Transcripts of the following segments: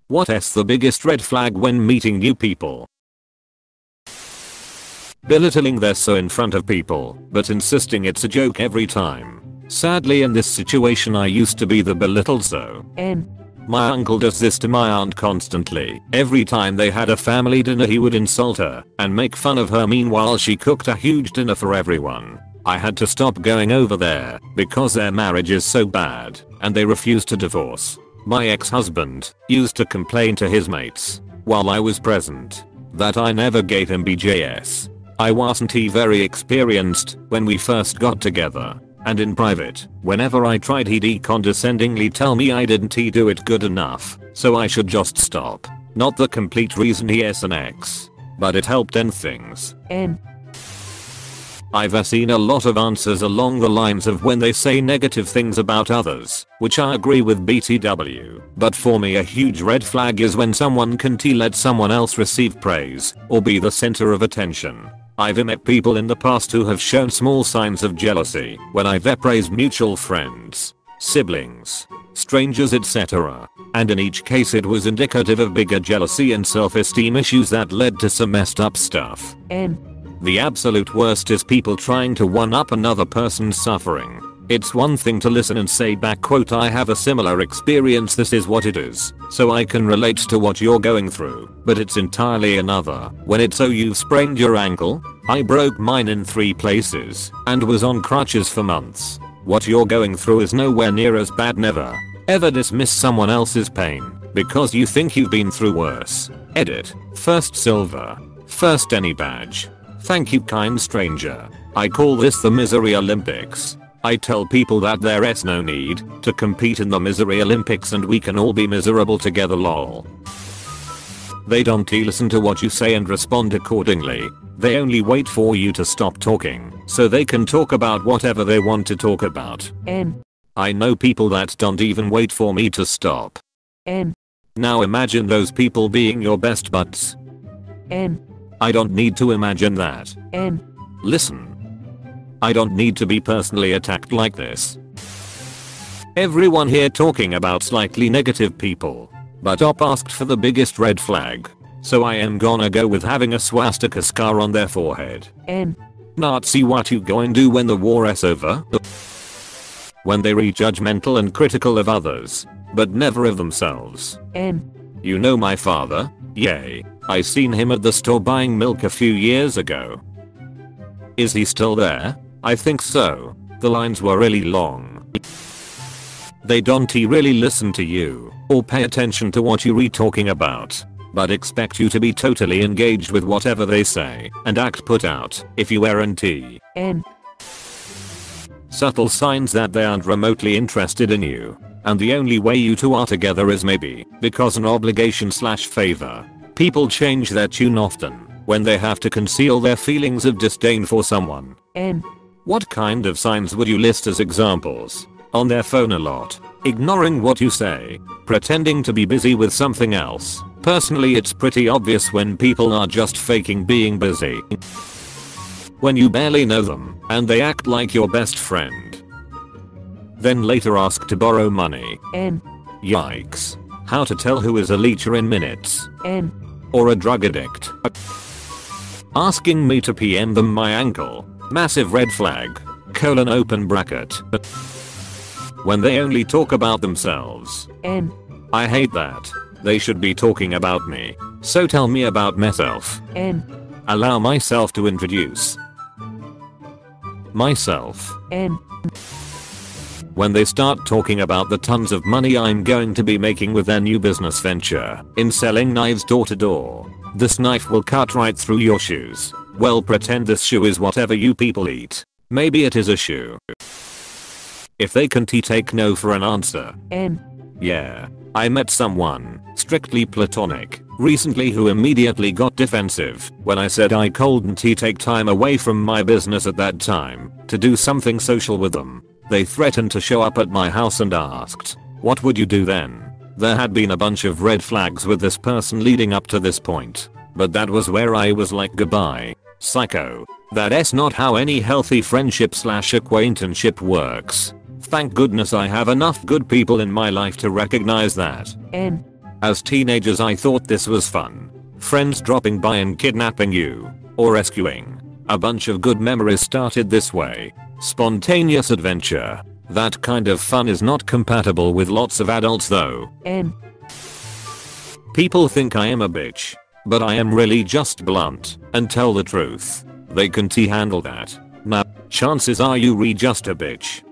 What's the biggest red flag when meeting new people? Belittling their so in front of people, but insisting it's a joke every time. Sadly in this situation I used to be the belittled so. My uncle does this to my aunt constantly. Every time they had a family dinner he would insult her and make fun of her, meanwhile she cooked a huge dinner for everyone. I had to stop going over there because their marriage is so bad and they refuse to divorce. My ex-husband used to complain to his mates while I was present that I never gave him BJS. I wasn't very experienced when we first got together. And in private, whenever I tried he'd condescendingly tell me I didn't do it good enough, so I should just stop. Not the complete reason he's an ex, but it helped end things. I've seen a lot of answers along the lines of when they say negative things about others, which I agree with BTW, but for me a huge red flag is when someone can let someone else receive praise or be the center of attention. I've met people in the past who have shown small signs of jealousy when I've praised mutual friends, siblings, strangers etc. And in each case it was indicative of bigger jealousy and self-esteem issues that led to some messed up stuff. The absolute worst is people trying to one-up another person's suffering. It's one thing to listen and say back quote I have a similar experience, this is what it is, so I can relate to what you're going through, but it's entirely another when it's oh you've sprained your ankle, I broke mine in 3 places and was on crutches for months. What you're going through is nowhere near as bad. Never ever dismiss someone else's pain because you think you've been through worse. Edit. First silver. First any badge. Thank you kind stranger. I call this the Misery Olympics. I tell people that there's no need to compete in the Misery Olympics and we can all be miserable together lol. They don't listen to what you say and respond accordingly. They only wait for you to stop talking so they can talk about whatever they want to talk about. I know people that don't even wait for me to stop. Now imagine those people being your best buds. I don't need to imagine that. Listen. I don't need to be personally attacked like this. Everyone here talking about slightly negative people. But Op asked for the biggest red flag. So I am gonna go with having a swastika scar on their forehead. Nazi, what you going do when the war is over? When they re judgmental and critical of others, but never of themselves. You know my father? Yay. I seen him at the store buying milk a few years ago. Is he still there? I think so. The lines were really long. They don't really listen to you or pay attention to what you're talking about, but expect you to be totally engaged with whatever they say and act put out if you aren't. Subtle signs that they aren't remotely interested in you, and the only way you two are together is maybe because an obligation/favor. People change their tune often when they have to conceal their feelings of disdain for someone. What kind of signs would you list as examples? On their phone a lot, ignoring what you say, pretending to be busy with something else. Personally it's pretty obvious when people are just faking being busy. When you barely know them and they act like your best friend. Then later ask to borrow money. Yikes. How to tell who is a leecher in minutes. Or a drug addict. Asking me to PM them my ankle. Massive red flag. Open bracket. When they only talk about themselves. I hate that. They should be talking about me. So tell me about myself. Allow myself to introduce myself. When they start talking about the tons of money I'm going to be making with their new business venture in selling knives door to door. This knife will cut right through your shoes. Well, pretend this shoe is whatever you people eat. Maybe it is a shoe. If they can't take no for an answer. Yeah. I met someone, strictly platonic, recently who immediately got defensive when I said I couldn't take time away from my business at that time to do something social with them. They threatened to show up at my house and asked, what would you do then? There had been a bunch of red flags with this person leading up to this point, but that was where I was like, goodbye, psycho. That's not how any healthy friendship/acquaintanceship works. Thank goodness I have enough good people in my life to recognize that. As teenagers I thought this was fun. Friends dropping by and kidnapping you. Or rescuing. A bunch of good memories started this way. Spontaneous adventure. That kind of fun is not compatible with lots of adults though. People think I am a bitch. But I am really just blunt and tell the truth. They can't handle that. Nah, chances are you re just a bitch.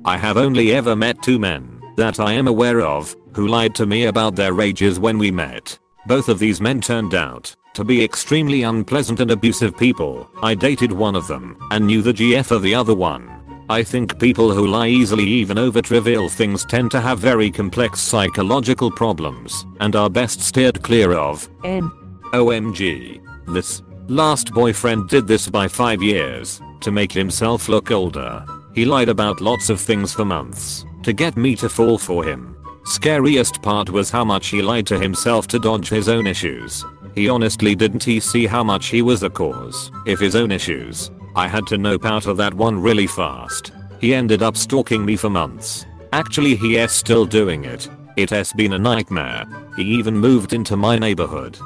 I have only ever met 2 men that I am aware of who lied to me about their ages when we met. Both of these men turned out to be extremely unpleasant and abusive people. I dated one of them and knew the GF of the other one. I think people who lie easily even over trivial things tend to have very complex psychological problems and are best steered clear of. OMG. This last boyfriend did this by 5 years to make himself look older. He lied about lots of things for months to get me to fall for him. Scariest part was how much he lied to himself to dodge his own issues. He honestly didn't see how much he was the cause of his own issues. I had to nope out of that one really fast. He ended up stalking me for months. Actually he is still doing it. It has been a nightmare. He even moved into my neighborhood.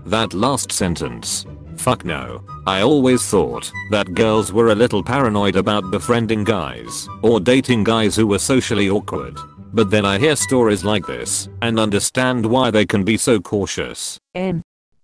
That last sentence. Fuck no. I always thought that girls were a little paranoid about befriending guys or dating guys who were socially awkward. But then I hear stories like this and understand why they can be so cautious.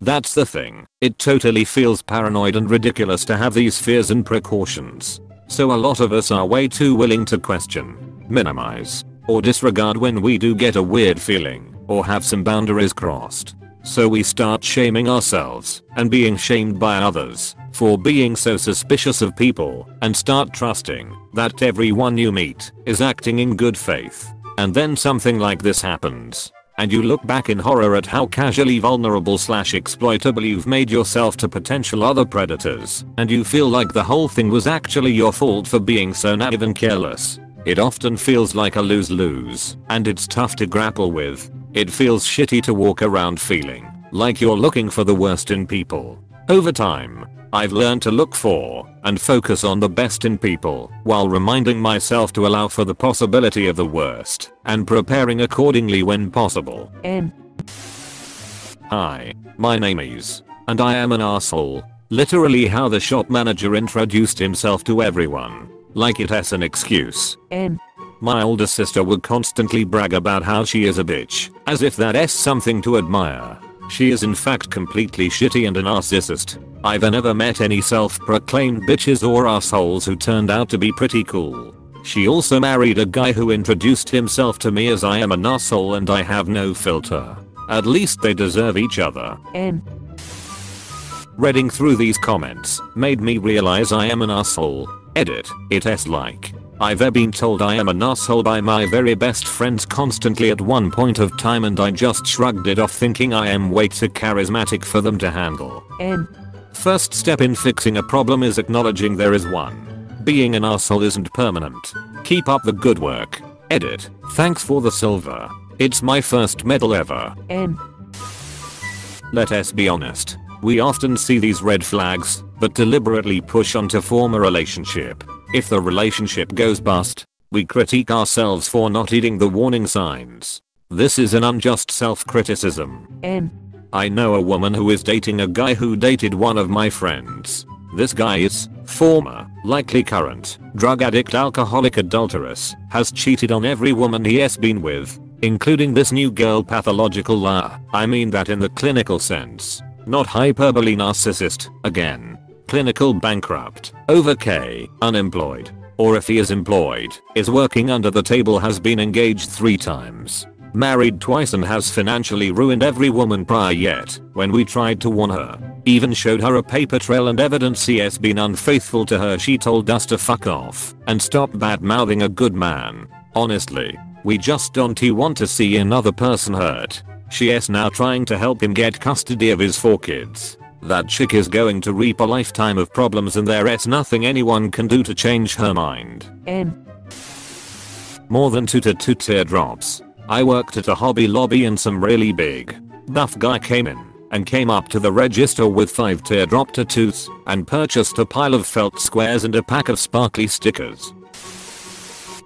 That's the thing. It totally feels paranoid and ridiculous to have these fears and precautions. So a lot of us are way too willing to question, minimize, or disregard when we do get a weird feeling or have some boundaries crossed. So we start shaming ourselves and being shamed by others for being so suspicious of people and start trusting that everyone you meet is acting in good faith. And then something like this happens. And you look back in horror at how casually vulnerable/exploitable you've made yourself to potential other predators, and you feel like the whole thing was actually your fault for being so naive and careless. It often feels like a lose-lose, and it's tough to grapple with. It feels shitty to walk around feeling like you're looking for the worst in people. Over time, I've learned to look for and focus on the best in people while reminding myself to allow for the possibility of the worst and preparing accordingly when possible. Hi, my name is, and I am an asshole. Literally how the shop manager introduced himself to everyone. Like it as an excuse. My older sister would constantly brag about how she is a bitch, as if that is something to admire. She is in fact completely shitty and a narcissist. I've never met any self-proclaimed bitches or assholes who turned out to be pretty cool. She also married a guy who introduced himself to me as I am an asshole and I have no filter. At least they deserve each other. Reading through these comments made me realize I am an asshole. Edit. It is like I've been told I am an asshole by my very best friends constantly at one point of time and I just shrugged it off thinking I am way too charismatic for them to handle. First step in fixing a problem is acknowledging there is one. Being an asshole isn't permanent. Keep up the good work. Edit. Thanks for the silver. It's my first medal ever. Let us be honest. We often see these red flags, but deliberately push on to form a relationship. If the relationship goes bust, we critique ourselves for not heeding the warning signs. This is an unjust self-criticism. I know a woman who is dating a guy who dated one of my friends. This guy is former, likely current, drug addict, alcoholic, adulterous, has cheated on every woman he has been with, including this new girl. Pathological liar. I mean that in the clinical sense. Not hyperbole. Narcissist, again. Clinical bankrupt, over K, unemployed, or if he is employed, is working under the table, has been engaged 3 times, married twice and has financially ruined every woman prior. Yet, when we tried to warn her, even showed her a paper trail and evidence he has been unfaithful to her, she told us to fuck off and stop bad-mouthing a good man. Honestly, we just don't want to see another person hurt. She is now trying to help him get custody of his 4 kids. That chick is going to reap a lifetime of problems and there is nothing anyone can do to change her mind. More than 2 teardrops. I worked at a Hobby Lobby and some really big, buff guy came in and came up to the register with 5 teardrop tattoos and purchased a pile of felt squares and a pack of sparkly stickers.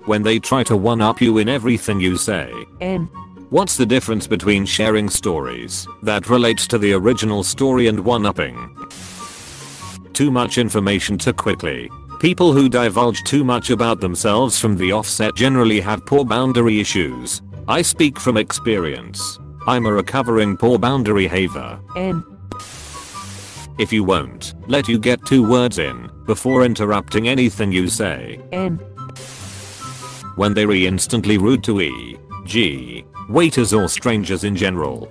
When they try to one-up you in everything you say, What's the difference between sharing stories that relates to the original story and one-upping? Too much information too quickly. People who divulge too much about themselves from the offset generally have poor boundary issues. I speak from experience. I'm a recovering poor boundary haver. If you won't let you get 2 words in before interrupting anything you say. When they're instantly rude to e.g. waiters or strangers in general.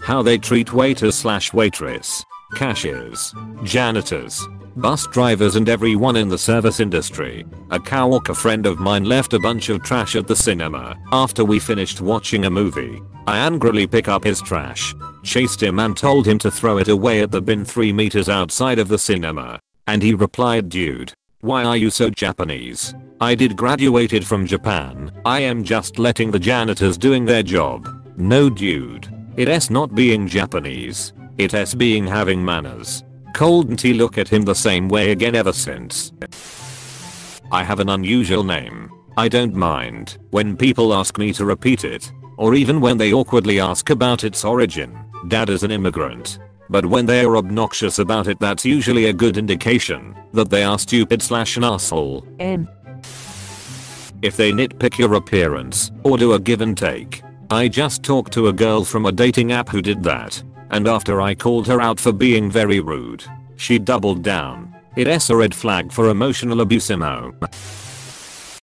How they treat waiters/waitress, cashiers, janitors, bus drivers and everyone in the service industry. A coworker friend of mine left a bunch of trash at the cinema after we finished watching a movie. I angrily pick up his trash, chased him and told him to throw it away at the bin 3 meters outside of the cinema. And he replied, "Dude, why are you so Japanese? I did graduated from Japan. I am just letting the janitors doing their job." No dude. It's not being Japanese. It's being having manners. Couldn't he look at him the same way again ever since? I have an unusual name. I don't mind when people ask me to repeat it, or even when they awkwardly ask about its origin. Dad is an immigrant. But when they are obnoxious about it, that's usually a good indication that they are stupid/an asshole. If they nitpick your appearance or do a give and take. I just talked to a girl from a dating app who did that. And after I called her out for being very rude, she doubled down. It's a red flag for emotional abuse.